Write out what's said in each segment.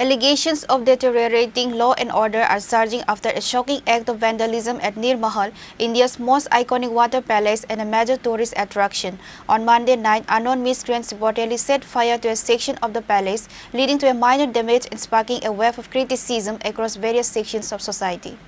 Allegations of deteriorating law and order are surging after a shocking act of vandalism at Neermahal, India's most iconic water palace and a major tourist attraction. On Monday night, unknown miscreants reportedly set fire to a section of the palace, leading to a minor damage and sparking a wave of criticism across various sections of society.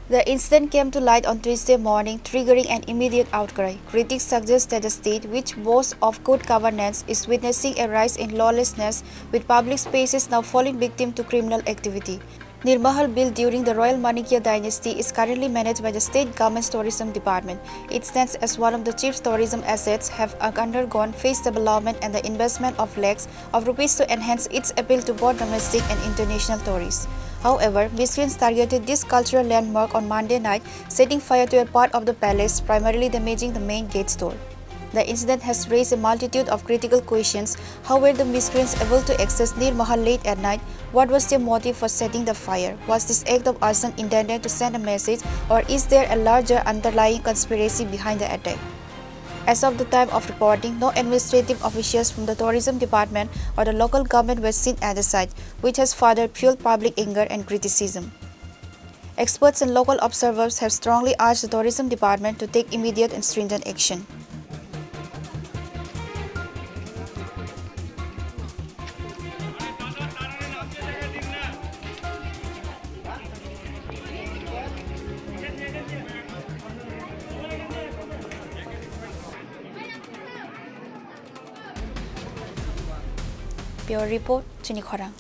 The incident came to light on Tuesday morning, triggering an immediate outcry. Critics suggest that the state, which boasts of good governance, is witnessing a rise in lawlessness, with public spaces now falling victim to criminal activity. Neermahal, built during the Royal Manikya dynasty, is currently managed by the state government's tourism department. It stands as one of the chief tourism assets, have undergone phased development and the investment of lakhs of rupees to enhance its appeal to both domestic and international tourists. However, miscreants targeted this cultural landmark on Monday night, setting fire to a part of the palace, primarily damaging the main gates door. The incident has raised a multitude of critical questions. How were the miscreants able to access Neermahal late at night? What was their motive for setting the fire? Was this act of arson intended to send a message, or is there a larger underlying conspiracy behind the attack? As of the time of reporting, no administrative officials from the tourism department or the local government were seen at the site, which has further fueled public anger and criticism. Experts and local observers have strongly urged the tourism department to take immediate and stringent action. Bureau Report, Chini Khorang.